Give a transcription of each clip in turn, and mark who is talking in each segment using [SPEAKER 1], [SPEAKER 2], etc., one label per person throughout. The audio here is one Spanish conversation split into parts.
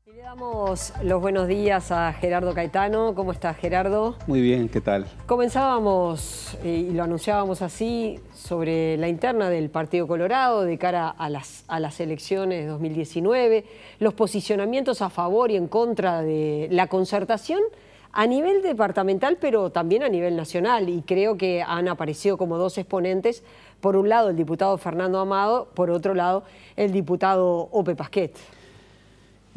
[SPEAKER 1] Y le damos los buenos días a Gerardo Caetano. ¿Cómo estás, Gerardo?
[SPEAKER 2] Muy bien, ¿qué tal?
[SPEAKER 1] Comenzábamos, y lo anunciábamos así, sobre la interna del Partido Colorado de cara a las elecciones de 2019, los posicionamientos a favor y en contra de la concertación a nivel departamental, pero también a nivel nacional. Y creo que han aparecido como dos exponentes. Por un lado, el diputado Fernando Amado, por otro lado, el diputado Ope Pasquet.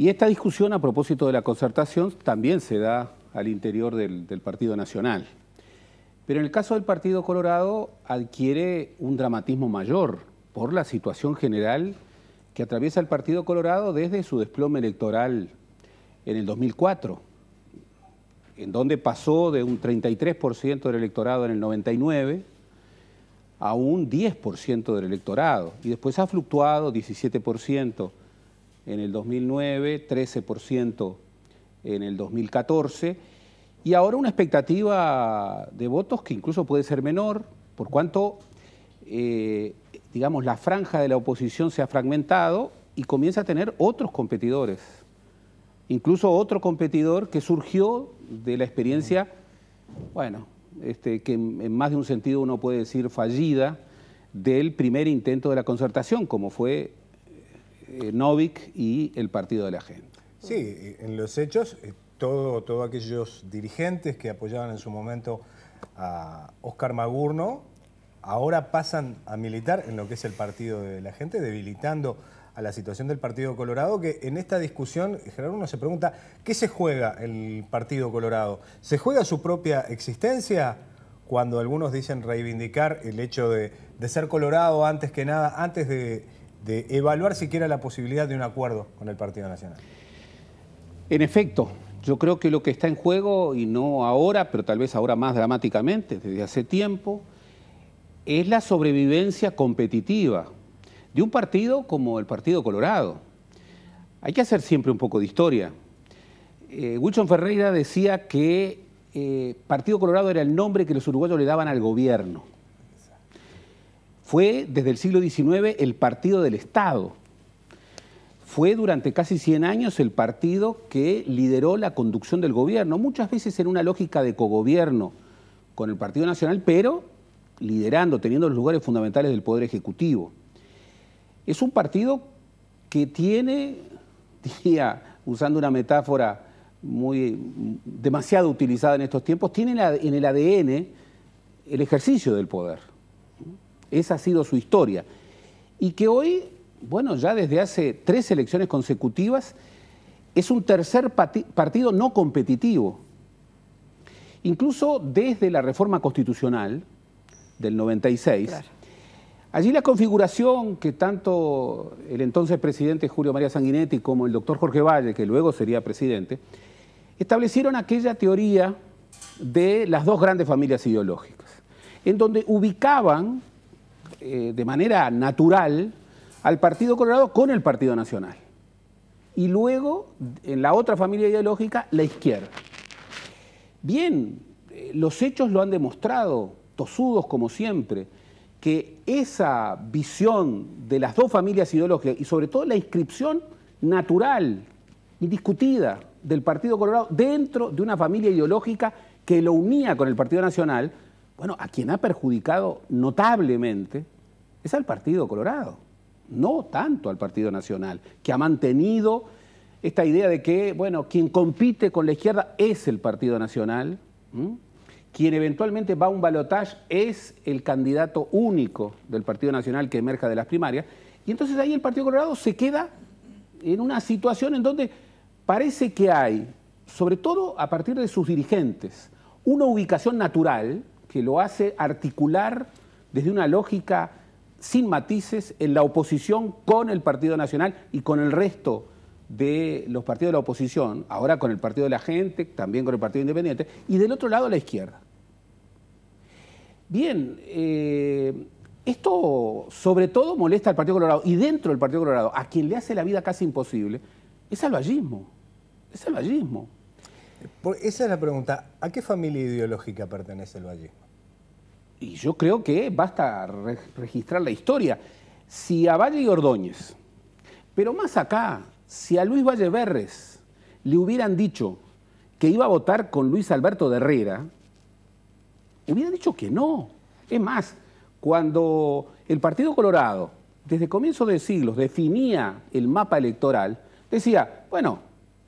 [SPEAKER 2] Y esta discusión a propósito de la concertación también se da al interior del Partido Nacional. Pero en el caso del Partido Colorado adquiere un dramatismo mayor por la situación general que atraviesa el Partido Colorado desde su desplome electoral en el 2004, en donde pasó de un 33% del electorado en el 99 a un 10% del electorado, y después ha fluctuado 17% en el 2009, 13% en el 2014, y ahora una expectativa de votos que incluso puede ser menor, por cuanto, digamos, la franja de la oposición se ha fragmentado y comienza a tener otros competidores. Incluso otro competidor que surgió de la experiencia, bueno, que en más de un sentido uno puede decir fallida, del primer intento de la concertación, como fue Novik y el Partido de la Gente.
[SPEAKER 3] Sí, en los hechos, todos aquellos dirigentes que apoyaban en su momento a Óscar Magurno, ahora pasan a militar en lo que es el Partido de la Gente, debilitando a la situación del Partido Colorado, que en esta discusión, Gerardo, uno se pregunta, ¿qué se juega el Partido Colorado? ¿Se juega su propia existencia? Cuando algunos dicen reivindicar el hecho de ser colorado antes que nada, antes de evaluar siquiera la posibilidad de un acuerdo con el Partido Nacional.
[SPEAKER 2] En efecto, yo creo que lo que está en juego, y no ahora, pero tal vez ahora más dramáticamente, desde hace tiempo, es la sobrevivencia competitiva de un partido como el Partido Colorado. Hay que hacer siempre un poco de historia. Wilson Ferreira decía que Partido Colorado era el nombre que los uruguayos le daban al gobierno. Fue desde el siglo XIX el partido del Estado. Fue durante casi 100 años el partido que lideró la conducción del gobierno, muchas veces en una lógica de cogobierno con el Partido Nacional, pero liderando, teniendo los lugares fundamentales del Poder Ejecutivo. Es un partido que tiene, diría, usando una metáfora demasiado utilizada en estos tiempos, tiene en el ADN el ejercicio del poder. Esa ha sido su historia. Y que hoy, bueno, ya desde hace 3 elecciones consecutivas, es un tercer partido no competitivo. Incluso desde la reforma constitucional del 96, claro. Allí la configuración que tanto el entonces presidente Julio María Sanguinetti como el doctor Jorge Valle, que luego sería presidente, establecieron aquella teoría de las dos grandes familias ideológicas, en donde ubicaban de manera natural al Partido Colorado con el Partido Nacional. Y luego, en la otra familia ideológica, la izquierda. Bien, los hechos lo han demostrado, tosudos como siempre, que esa visión de las dos familias ideológicas y sobre todo la inscripción natural, indiscutida, del Partido Colorado dentro de una familia ideológica que lo unía con el Partido Nacional, bueno, a quien ha perjudicado notablemente es al Partido Colorado, no tanto al Partido Nacional, que ha mantenido esta idea de que, bueno, quien compite con la izquierda es el Partido Nacional, quien eventualmente va a un balotaje es el candidato único del Partido Nacional que emerja de las primarias, y entonces ahí el Partido Colorado se queda en una situación en donde parece que hay, sobre todo a partir de sus dirigentes, una ubicación natural que lo hace articular desde una lógica sin matices en la oposición con el Partido Nacional y con el resto de los partidos de la oposición, ahora con el Partido de la Gente, también con el Partido Independiente, y del otro lado la izquierda. Bien, esto sobre todo molesta al Partido Colorado, y dentro del Partido Colorado, a quien le hace la vida casi imposible, es al vallismo. Es el vallismo.
[SPEAKER 3] Esa es la pregunta. ¿A qué familia ideológica pertenece el vallismo?
[SPEAKER 2] Y yo creo que basta registrar la historia. Si a Valle y Ordóñez, pero más acá, si a Luis Valle Berres le hubieran dicho que iba a votar con Luis Alberto de Herrera, hubiera dicho que no. Es más, cuando el Partido Colorado, desde comienzos de siglos, definía el mapa electoral, decía, bueno,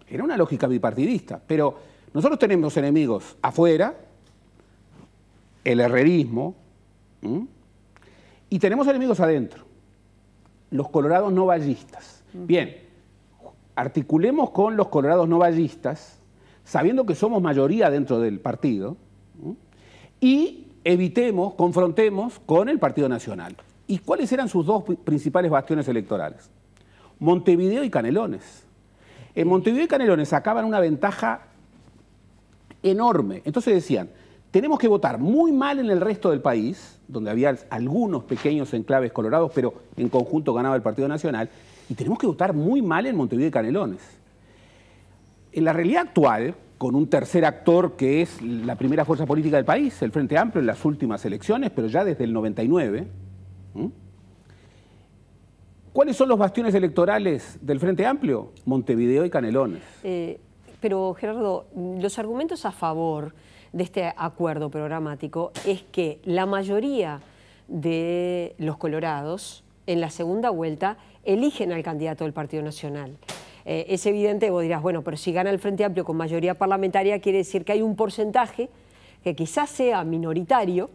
[SPEAKER 2] era una lógica bipartidista, pero nosotros tenemos enemigos afuera, el herrerismo, y tenemos enemigos adentro, los colorados no vallistas. Bien, articulemos con los colorados no vallistas, sabiendo que somos mayoría dentro del partido, y evitemos, confrontemos con el Partido Nacional. ¿Y cuáles eran sus dos principales bastiones electorales? Montevideo y Canelones. En Montevideo y Canelones sacaban una ventaja enorme. Entonces decían, tenemos que votar muy mal en el resto del país, donde había algunos pequeños enclaves colorados, pero en conjunto ganaba el Partido Nacional, y tenemos que votar muy mal en Montevideo y Canelones. En la realidad actual, con un tercer actor que es la primera fuerza política del país, el Frente Amplio en las últimas elecciones, pero ya desde el 99, ¿cuáles son los bastiones electorales del Frente Amplio? Montevideo y Canelones.
[SPEAKER 1] Pero Gerardo, los argumentos a favor de este acuerdo programático es que la mayoría de los colorados en la segunda vuelta eligen al candidato del Partido Nacional. Es evidente, vos dirás, bueno, pero si gana el Frente Amplio con mayoría parlamentaria quiere decir que hay un porcentaje que quizás sea minoritario,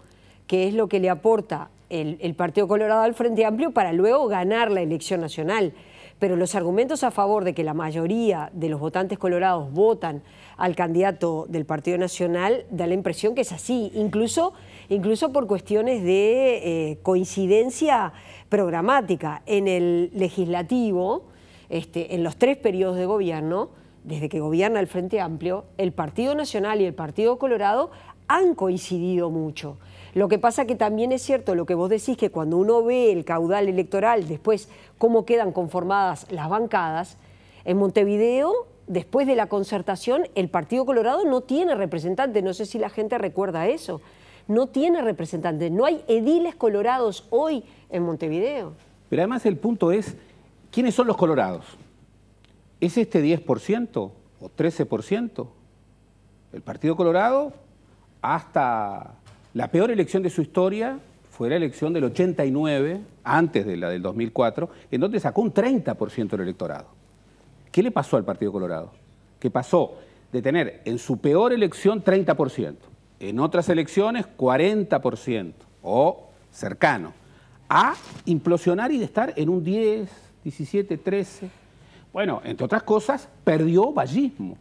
[SPEAKER 1] que es lo que le aporta el Partido Colorado al Frente Amplio para luego ganar la elección nacional. Pero los argumentos a favor de que la mayoría de los votantes colorados votan al candidato del Partido Nacional da la impresión que es así, incluso por cuestiones de coincidencia programática. En el legislativo, en los 3 periodos de gobierno, desde que gobierna el Frente Amplio, el Partido Nacional y el Partido Colorado han coincidido mucho. Lo que pasa que también es cierto lo que vos decís, que cuando uno ve el caudal electoral, después cómo quedan conformadas las bancadas, en Montevideo, después de la concertación, el Partido Colorado no tiene representante, no sé si la gente recuerda eso, no tiene representante, no hay ediles colorados hoy en Montevideo.
[SPEAKER 2] Pero además el punto es, ¿quiénes son los colorados? ¿Es este 10% o 13%? El Partido Colorado, hasta la peor elección de su historia, fue la elección del 89, antes de la del 2004, en donde sacó un 30% del electorado. ¿Qué le pasó al Partido Colorado? Que pasó de tener en su peor elección 30%, en otras elecciones 40% o cercano, a implosionar y de estar en un 10, 17, 13. Bueno, entre otras cosas, perdió vallismo,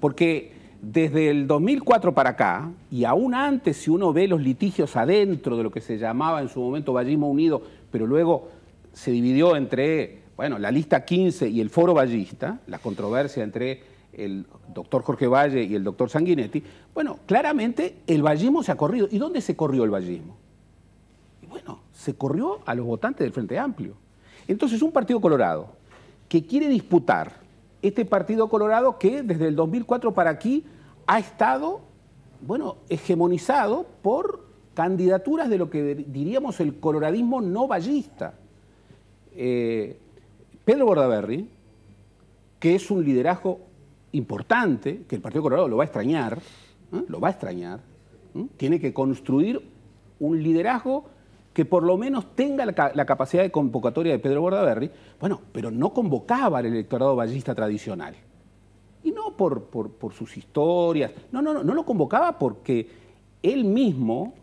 [SPEAKER 2] porque desde el 2004 para acá, y aún antes, si uno ve los litigios adentro de lo que se llamaba en su momento Vallismo Unido, pero luego se dividió entre, bueno, la lista 15 y el foro vallista, la controversia entre el doctor Jorge Valle y el doctor Sanguinetti, bueno, claramente el vallismo se ha corrido. ¿Y dónde se corrió el vallismo? Y bueno, se corrió a los votantes del Frente Amplio. Entonces, un Partido Colorado que quiere disputar este Partido Colorado que desde el 2004 para aquí ha estado, bueno, hegemonizado por candidaturas de lo que diríamos el coloradismo no vallista. Pedro Bordaberry, que es un liderazgo importante, que el Partido Colorado lo va a extrañar, tiene que construir un liderazgo que por lo menos tenga la capacidad de convocatoria de Pedro Bordaberry, bueno, pero no convocaba al electorado vallista tradicional. Y no por sus historias, no lo convocaba porque él mismo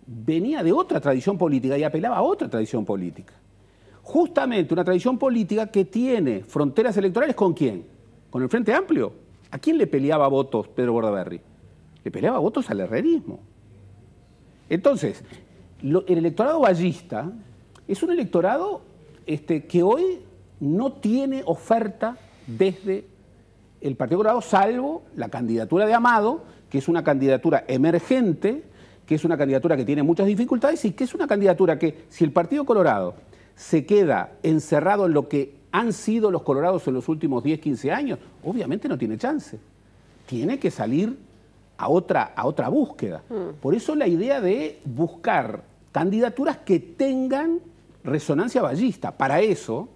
[SPEAKER 2] venía de otra tradición política y apelaba a otra tradición política. Justamente una tradición política que tiene fronteras electorales ¿con quién? ¿Con el Frente Amplio? ¿A quién le peleaba votos Pedro Bordaberry? Le peleaba votos al herrerismo. Entonces, el electorado vallista es un electorado que hoy no tiene oferta desde el Partido Colorado, salvo la candidatura de Amado, que es una candidatura emergente, que es una candidatura que tiene muchas dificultades y que es una candidatura que, si el Partido Colorado se queda encerrado en lo que han sido los colorados en los últimos 10, 15 años, obviamente no tiene chance. Tiene que salir a otra búsqueda. Por eso la idea de buscar candidaturas que tengan resonancia vallista. Para eso,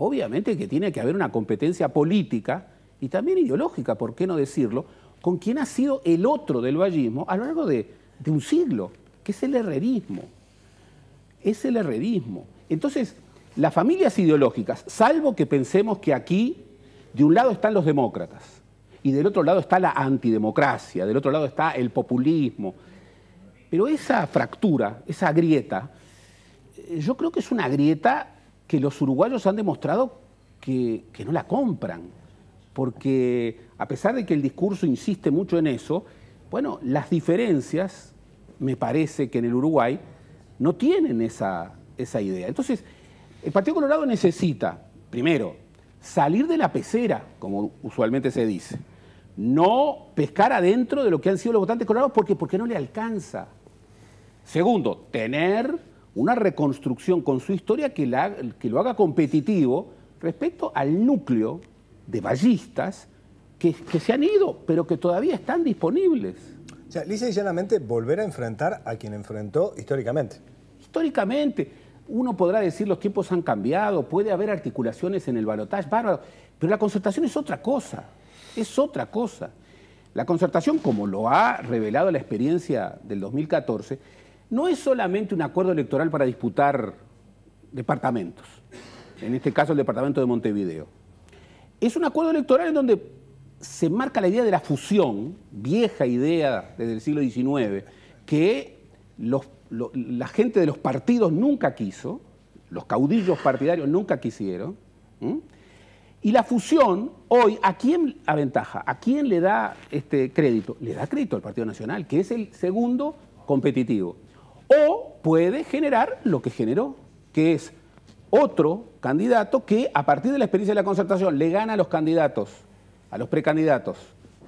[SPEAKER 2] obviamente que tiene que haber una competencia política y también ideológica, ¿por qué no decirlo?, con quien ha sido el otro del vallismo a lo largo de un siglo, que es el herrerismo. Es el herrerismo. Entonces, las familias ideológicas, salvo que pensemos que aquí, de un lado están los demócratas, y del otro lado está la antidemocracia, del otro lado está el populismo, pero esa fractura, esa grieta, yo creo que es una grieta que los uruguayos han demostrado que no la compran, porque a pesar de que el discurso insiste mucho en eso, bueno, las diferencias, me parece que en el Uruguay no tienen esa idea. Entonces, el Partido Colorado necesita, primero, salir de la pecera, como usualmente se dice, no pescar adentro de lo que han sido los votantes colorados porque no le alcanza. Segundo, tener una reconstrucción con su historia que lo haga competitivo respecto al núcleo de vallistas que se han ido, pero que todavía están disponibles.
[SPEAKER 3] O sea, lisa y llanamente volver a enfrentar a quien enfrentó históricamente.
[SPEAKER 2] Históricamente, uno podrá decir los tiempos han cambiado, puede haber articulaciones en el balotaje, bárbaro, pero la concertación es otra cosa, es otra cosa. La concertación, como lo ha revelado la experiencia del 2014, no es solamente un acuerdo electoral para disputar departamentos, en este caso el departamento de Montevideo. Es un acuerdo electoral en donde se marca la idea de la fusión, vieja idea desde el siglo XIX, que la gente de los partidos nunca quiso, los caudillos partidarios nunca quisieron, y la fusión hoy, ¿a quién aventaja? ¿A quién le da crédito? Le da crédito al Partido Nacional, que es el segundo competitivo. O puede generar lo que generó, que es otro candidato que a partir de la experiencia de la concertación le gana a los candidatos, a los precandidatos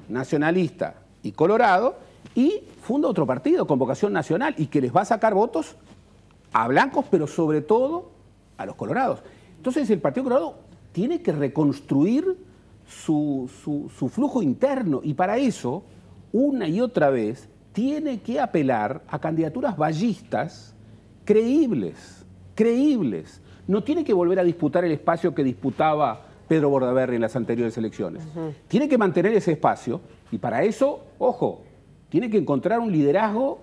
[SPEAKER 2] nacionalista y colorado, y funda otro partido con vocación nacional y que les va a sacar votos a blancos, pero sobre todo a los colorados. Entonces el Partido Colorado tiene que reconstruir su flujo interno y para eso, una y otra vez, tiene que apelar a candidaturas vallistas creíbles, creíbles. No tiene que volver a disputar el espacio que disputaba Pedro Bordaberry en las anteriores elecciones. Tiene que mantener ese espacio y para eso, ojo, tiene que encontrar un liderazgo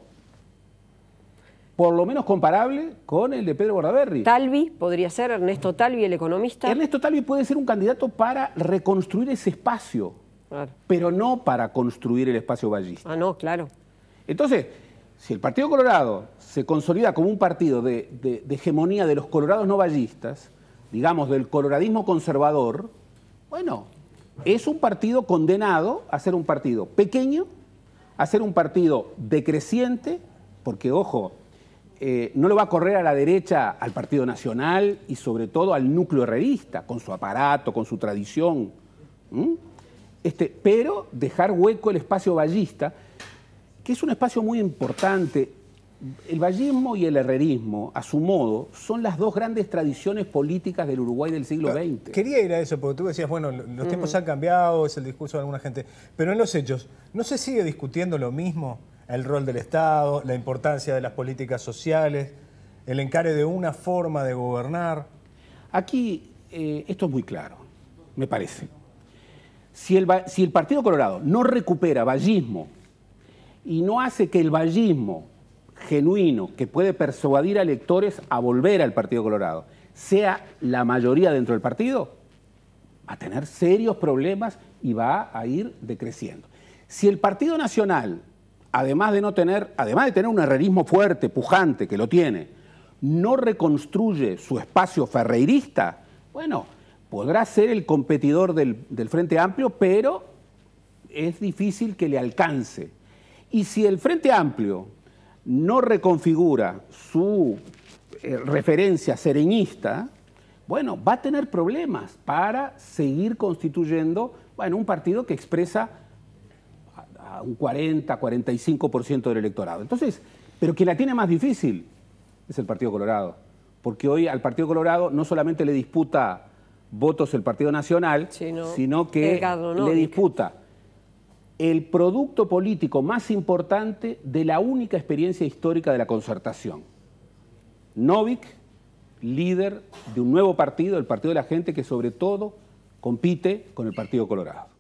[SPEAKER 2] por lo menos comparable con el de Pedro Bordaberry.
[SPEAKER 1] Talvi podría ser, Ernesto Talvi, el economista.
[SPEAKER 2] Ernesto Talvi puede ser un candidato para reconstruir ese espacio,
[SPEAKER 1] claro,
[SPEAKER 2] pero no para construir el espacio vallista.
[SPEAKER 1] Ah, no, claro.
[SPEAKER 2] Entonces, si el Partido Colorado se consolida como un partido de hegemonía de los colorados no vallistas, digamos, del coloradismo conservador, bueno, es un partido condenado a ser un partido pequeño, a ser un partido decreciente, porque, ojo, no lo va a correr a la derecha al Partido Nacional y sobre todo al núcleo herrerista, con su aparato, con su tradición, pero dejar hueco el espacio vallista, que es un espacio muy importante. El vallismo y el herrerismo, a su modo, son las dos grandes tradiciones políticas del Uruguay del siglo XX.
[SPEAKER 3] Quería ir a eso, porque tú decías, bueno, los tiempos han cambiado, es el discurso de alguna gente, pero en los hechos, ¿no se sigue discutiendo lo mismo? El rol del Estado, la importancia de las políticas sociales, el encare de una forma de gobernar.
[SPEAKER 2] Aquí esto es muy claro, me parece. Si el Partido Colorado no recupera vallismo y no hace que el vallismo genuino, que puede persuadir a electores a volver al Partido Colorado, sea la mayoría dentro del partido, va a tener serios problemas y va a ir decreciendo. Si el Partido Nacional, además de tener un herrerismo fuerte, pujante, que lo tiene, no reconstruye su espacio ferreirista, bueno, podrá ser el competidor del Frente Amplio, pero es difícil que le alcance. Y si el Frente Amplio no reconfigura su referencia sereñista, bueno, va a tener problemas para seguir constituyendo, bueno, un partido que expresa a un 40, 45% del electorado. Entonces, pero quien la tiene más difícil es el Partido Colorado, porque hoy al Partido Colorado no solamente le disputa votos el Partido Nacional, sino que le disputa el producto político más importante de la única experiencia histórica de la concertación. Novik, líder de un nuevo partido, el Partido de la Gente, que sobre todo compite con el Partido Colorado.